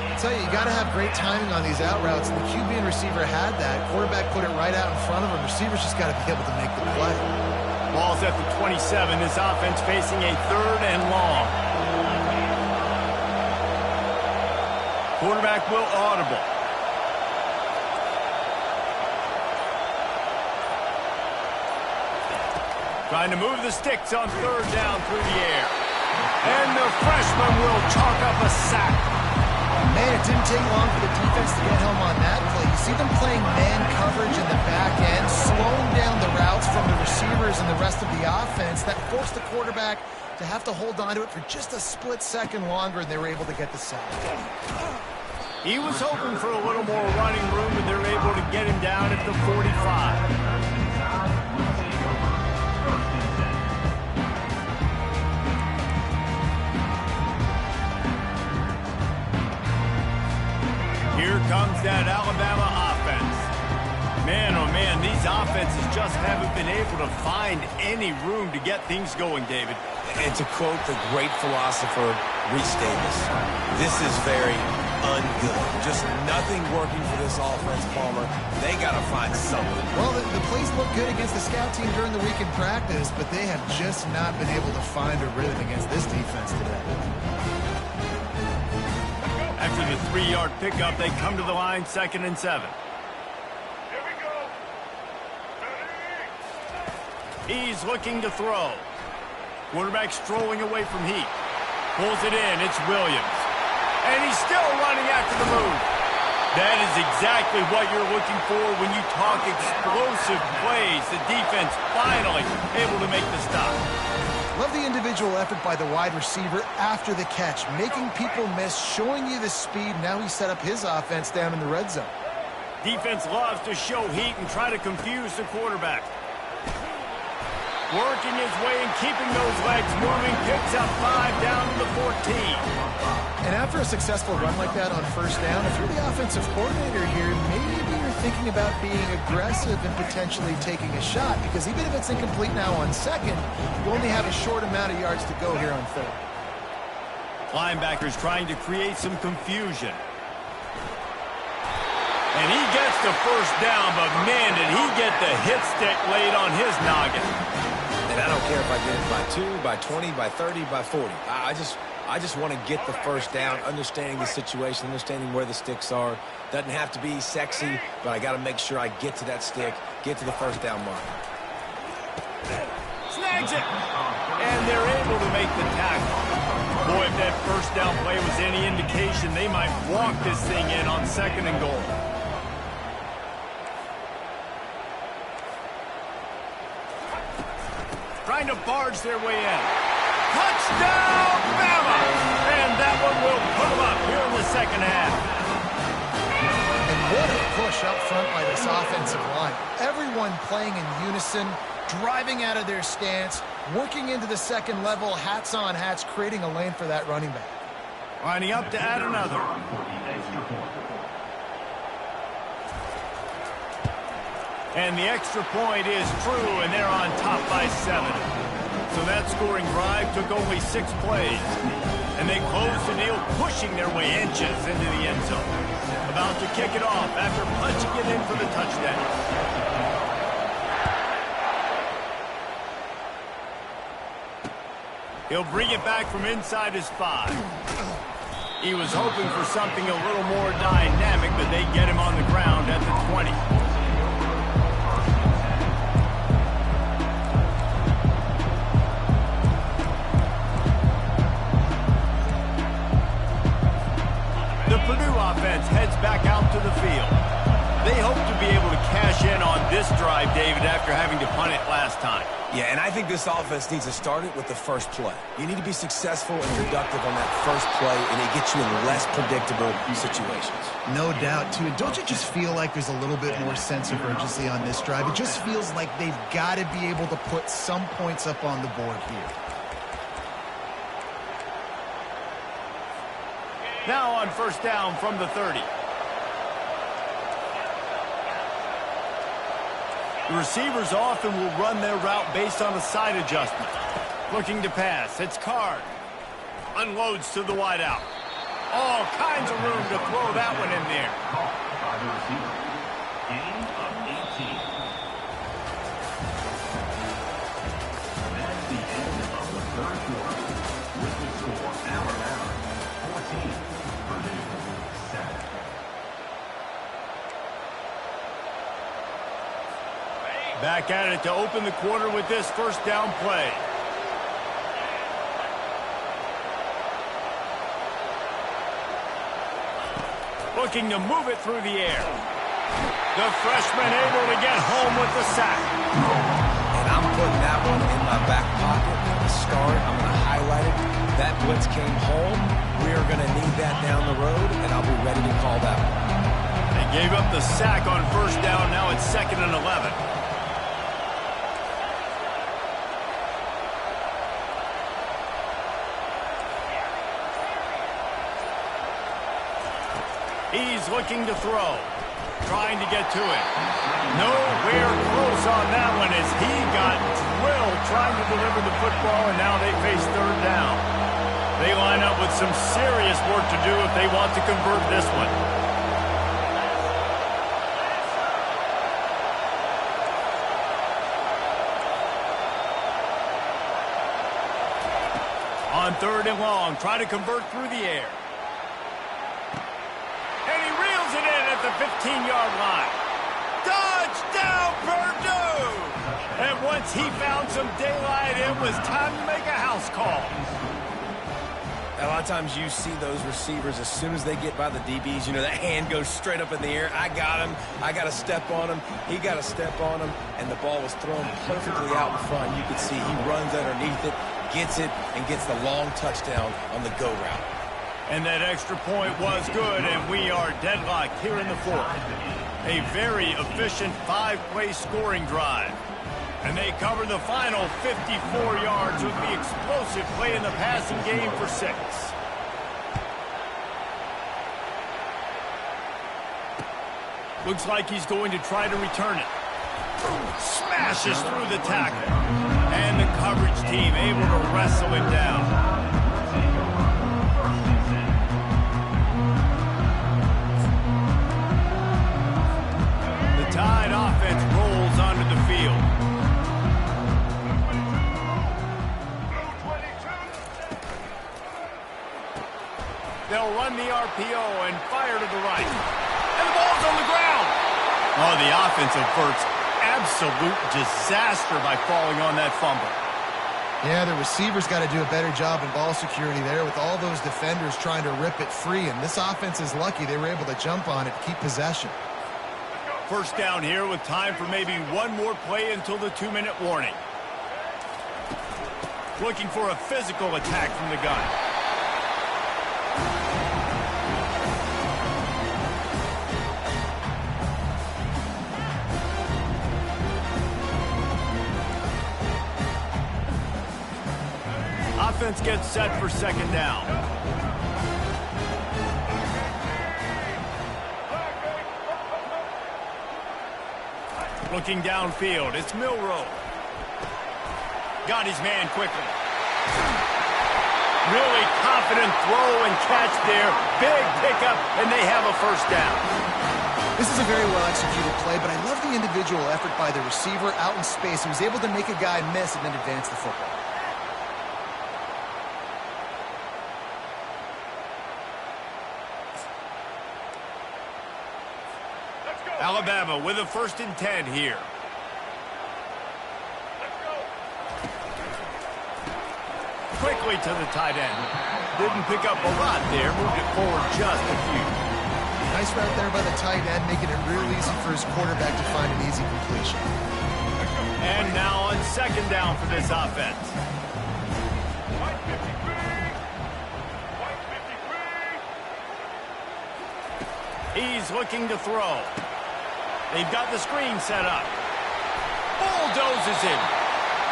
I tell you, you got to have great timing on these out routes, and the QB and receiver had that. Quarterback put it right out in front of him. Receivers just got to be able to make the play. Ball's at the 27. This offense facing a 3rd and long. Quarterback will audible. Trying to move the sticks on 3rd down through the air. And the freshman will chalk up a sack. Man, it didn't take long for the defense to get home on that play. You see them playing man coverage in the back end, slowing down the routes from the receivers and the rest of the offense. That forced the quarterback to have to hold on to it for just a split second longer, and they were able to get the sack. He was hoping for a little more running room, and they're able to get him down at the 45. Here comes that Alabama offense. Man, oh man, these offenses just haven't been able to find any room to get things going, David. And to quote the great philosopher, Reese Davis, this is very ungood. Just nothing working for this offense, Palmer. They got to find something. Well, the plays look good against the scout team during the week in practice, but they have just not been able to find a rhythm against this defense today. After the 3-yard pickup, they come to the line, 2nd and 7. Here we go. He's looking to throw. Quarterback strolling away from Heat. Pulls it in, it's Williams. And he's still running after the move. That is exactly what you're looking for when you talk explosive plays. The defense finally able to make the stop. Love the individual effort by the wide receiver after the catch, making people miss, showing you the speed. Now he set up his offense down in the red zone. Defense loves to show heat and try to confuse the quarterback. Working his way and keeping those legs moving, picks up 5 down to the 14. And after a successful run like that on 1st down, if you're the offensive coordinator here, maybe you're thinking about being aggressive and potentially taking a shot, because even if it's incomplete now on 2nd, you only have a short amount of yards to go here on 3rd. Linebackers trying to create some confusion. And he gets the 1st down, but man, did he get the hit stick laid on his noggin. And I don't care if I get it by 2, by 20, by 30, by 40. I just want to get the 1st down, understanding the situation, understanding where the sticks are. Doesn't have to be sexy, but I got to make sure I get to that stick, get to the 1st down mark. Snags it! And they're able to make the tackle. Boy, if that 1st down play was any indication, they might walk this thing in on 2nd and goal. Trying to barge their way in. Touchdown, Bama! And that one will put them up here in the 2nd half. And what a push up front by this offensive line. Everyone playing in unison, driving out of their stance, working into the 2nd level, hats on hats, creating a lane for that running back. Lining up to add another. And the extra point is true, and they're on top by 7. So that scoring drive took only 6 plays. And they closed the deal, pushing their way inches into the end zone. About to kick it off after punching it in for the touchdown. He'll bring it back from inside his 5. He was hoping for something a little more dynamic, but they get him on the ground at the 20. The Purdue offense heads back out to the field. They hope to be able to cash in on this drive, David, after having to punt it last time. Yeah, and I think this offense needs to start it with the first play. You need to be successful and productive on that first play, and it gets you in less predictable situations. No doubt, too. And don't you just feel like there's a little bit more sense of urgency on this drive? It just feels like they've got to be able to put some points up on the board here. Now on first down from the 30. The receivers often will run their route based on a side adjustment. Looking to pass. It's Card. Unloads to the wideout. All kinds of room to throw that one in there. Caught by the receiver. Gain of 18. That's the end of the third quarter. With the score, Alabama 14, Purdue 7. Back at it to open the quarter with this first down play. Looking to move it through the air. The freshman able to get home with the sack. And I'm putting that one in my back pocket from the start. I'm going to highlight it. That blitz came home. We are going to need that down the road, and I'll be ready to call that one. They gave up the sack on first down. Now it's 2nd and 11. He's looking to throw. Trying to get to it. Nowhere close on that one as he got drilled trying to deliver the football, and now they face third down. They line up with some serious work to do if they want to convert this one. On 3rd and long, try to convert through the air. It in at the 15-yard line. Touchdown, Purdue! And once he found some daylight, it was time to make a house call. A lot of times you see those receivers, as soon as they get by the DBs, you know, that hand goes straight up in the air. I got him. I got to step on him. He got to step on him, and the ball was thrown perfectly out in front. You could see he runs underneath it, gets it, and gets the long touchdown on the go route. And that extra point was good, and we are deadlocked here in the 4th. A very efficient 5-play scoring drive. And they cover the final 54 yards with the explosive play in the passing game for 6. Looks like he's going to try to return it. Smashes through the tackle. And the coverage team able to wrestle him down. Tide offense rolls onto the field. They'll run the RPO and fire to the right. And the ball's on the ground. Oh, the offense averts absolute disaster by falling on that fumble. Yeah, the receivers got to do a better job in ball security there with all those defenders trying to rip it free. And this offense is lucky they were able to jump on it to keep possession. First down here with time for maybe one more play until the 2-minute warning. Looking for a physical attack from the gun. Offense gets set for 2nd down. Looking downfield, it's Milroe. Got his man quickly. Really confident throw and catch there. Big pickup, and they have a first down. This is a very well-executed play, but I love the individual effort by the receiver out in space. He was able to make a guy miss and then advance the football. Alabama with a 1st and 10 here. Quickly to the tight end. Didn't pick up a lot there. Moved it forward just a few. Nice route there by the tight end, making it real easy for his quarterback to find an easy completion. And now on second down for this offense. He's looking to throw. They've got the screen set up. Bulldozes him.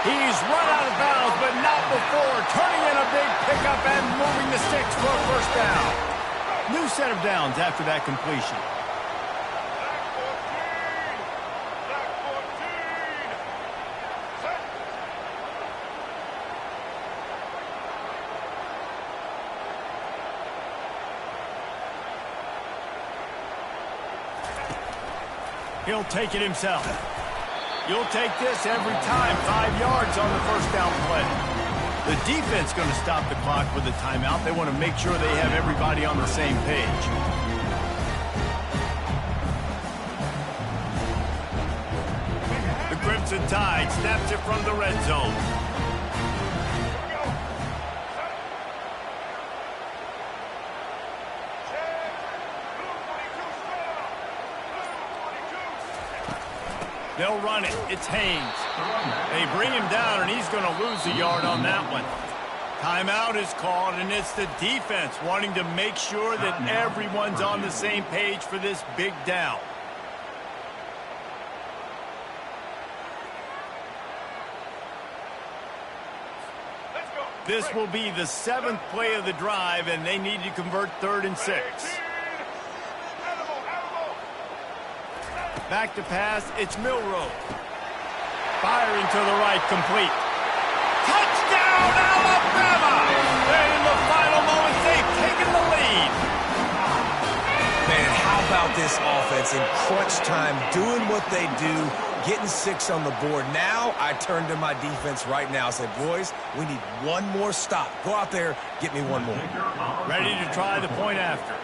He's run out of bounds, but not before turning in a big pickup and moving the sticks for a first down. New set of downs after that completion. He'll take it himself. You'll take this every time. 5 yards on the first down play. The defense going to stop the clock with a timeout. They want to make sure they have everybody on the same page. The Crimson Tide snaps it from the red zone. They'll run it. It's Haynes. They bring him down, and he's going to lose a yard on that one. Timeout is called, and it's the defense wanting to make sure that everyone's on the same page for this big down. This will be the 7th play of the drive, and they need to convert 3rd and 6. Back to pass, it's Milroe. Firing to the right, complete. Touchdown, Alabama! And in the final moments, they've taken the lead. Man, how about this offense in crunch time, doing what they do, getting 6 on the board. Now I turn to my defense right now. I said, boys, we need one more stop. Go out there, get me one more. Ready to try the point after.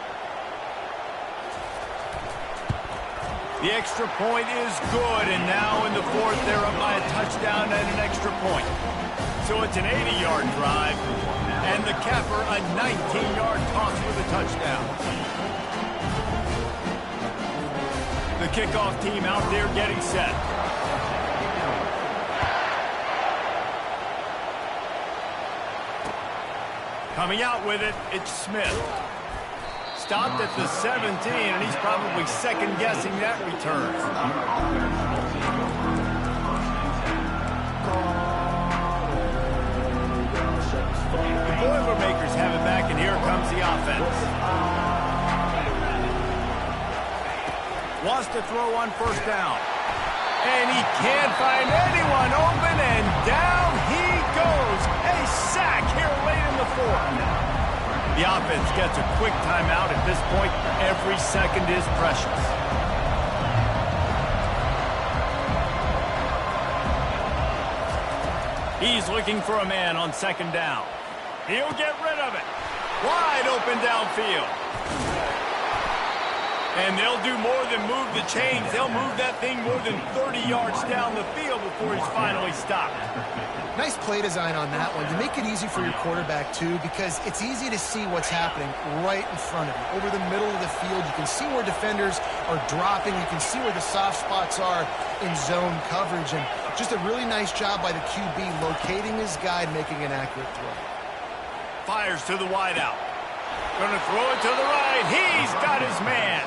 The extra point is good, and now in the 4th, they're up by a touchdown and an extra point. So it's an 80-yard drive, and the capper a 19-yard toss for the touchdown. The kickoff team out there getting set. Coming out with it, it's Smith. Stopped at the 17, and he's probably second-guessing that return. The Boilermakers have it back, and here comes the offense. Wants to throw on first down. And he can't find anyone open, and down he goes. A sack here late in the 4th. The offense gets a quick timeout. At this point, every second is precious. He's looking for a man on second down. He'll get rid of it. Wide open downfield. And they'll do more than move the chains. They'll move that thing more than 30 yards down the field before he's finally stopped. Nice play design on that one to make it easy for your quarterback, too, because it's easy to see what's happening right in front of you. Over the middle of the field, you can see where defenders are dropping. You can see where the soft spots are in zone coverage. And just a really nice job by the QB locating his guy and making an accurate throw. Fires to the wideout. Gonna throw it to the right. He's got his man.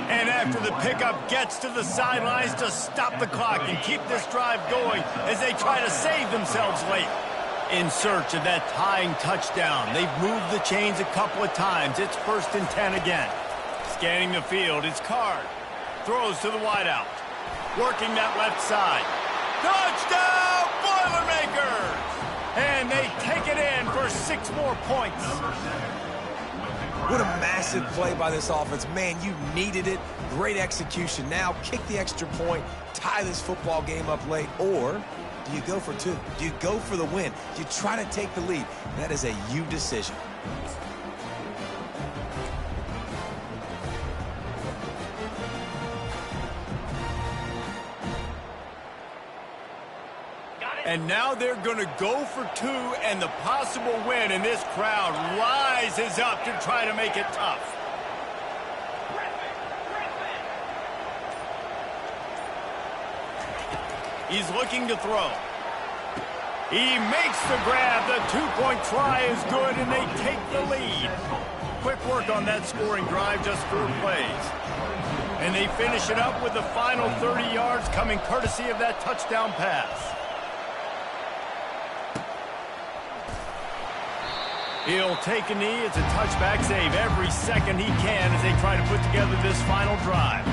And after the pickup, gets to the sidelines to stop the clock and keep this drive going as they try to save themselves late. In search of that tying touchdown. They've moved the chains a couple of times. It's 1st and 10 again. Scanning the field, it's Card. Throws to the wideout. Working that left side. Touchdown, Boilermakers! And they take it in for 6 more points. What a massive play by this offense. Man, you needed it. Great execution. Now kick the extra point, tie this football game up late, or do you go for 2? Do you go for the win? Do you try to take the lead? That is a you decision. And now they're going to go for 2 and the possible win, and this crowd rises up to try to make it tough. He's looking to throw. He makes the grab. The two-point try is good, and they take the lead. Quick work on that scoring drive, just 4 plays. And they finish it up with the final 30 yards coming courtesy of that touchdown pass. He'll take a knee. It's a touchback save every second he can as they try to put together this final drive.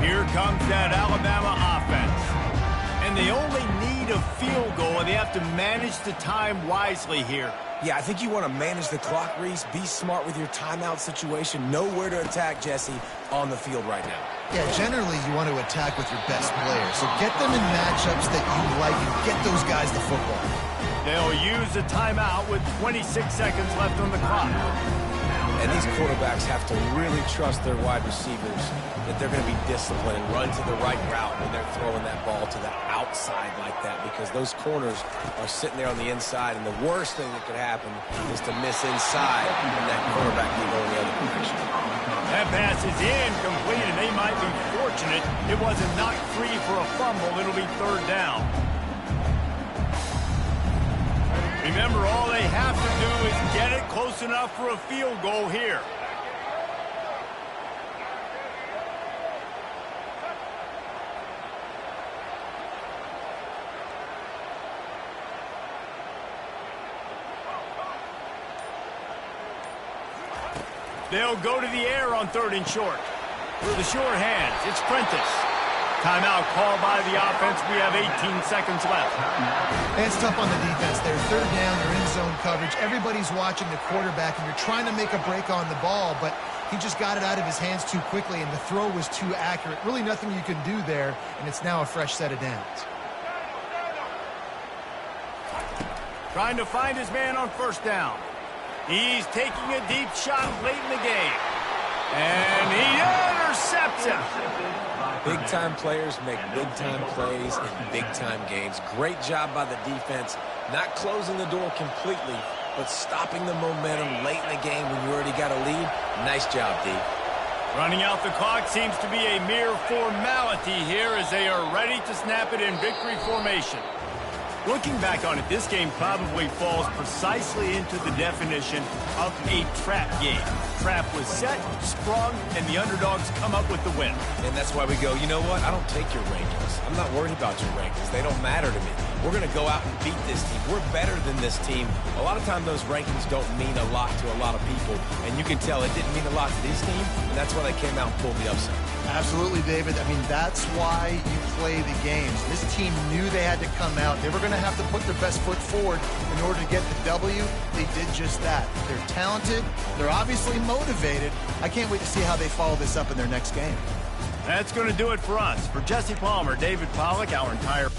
Here comes that Alabama offense. And they only need a field goal, and they have to manage the time wisely here. Yeah, I think you want to manage the clock, Reese. Be smart with your timeout situation. Know where to attack, Jesse, on the field right now. Yeah, generally you want to attack with your best players. So get them in matchups that you like and get those guys the football. They'll use a timeout with 26 seconds left on the clock. And these quarterbacks have to really trust their wide receivers that they're going to be disciplined and run to the right route when they're throwing that ball to the outside like that, because those corners are sitting there on the inside, and the worst thing that could happen is to miss inside and that quarterback can go in the other direction. That pass is incomplete, and they might be fortunate it wasn't knocked free for a fumble. It'll be 3rd down. Remember, all they have to do is get it close enough for a field goal here. They'll go to the air on 3rd and short. With the sure hands, it's Prentice. Timeout called by the offense. We have 18 seconds left. It's tough on the defense there. 3rd down, you're in zone coverage. Everybody's watching the quarterback, and you're trying to make a break on the ball, but he just got it out of his hands too quickly, and the throw was too accurate. Really nothing you can do there, and it's now a fresh set of downs. Trying to find his man on 1st down. He's taking a deep shot late in the game. And he intercepts him. Big-time players make big-time plays in big-time games. Great job by the defense, not closing the door completely, but stopping the momentum late in the game when you already got a lead. Nice job, D. Running out the clock seems to be a mere formality here as they are ready to snap it in victory formation. Looking back on it, this game probably falls precisely into the definition of a trap game. Trap was set, sprung, and the underdogs come up with the win. And that's why we go, you know what? I don't take your rankings. I'm not worried about your rankings. They don't matter to me. We're going to go out and beat this team. We're better than this team. A lot of times those rankings don't mean a lot to a lot of people, and you can tell it didn't mean a lot to this team, and that's why they came out and pulled the upset. Absolutely, David. I mean, that's why you play the games. This team knew they had to come out. They were going to have to put their best foot forward in order to get the W. They did just that. They're talented. They're obviously motivated. I can't wait to see how they follow this up in their next game. That's going to do it for us. For Jesse Palmer, David Pollack, our entire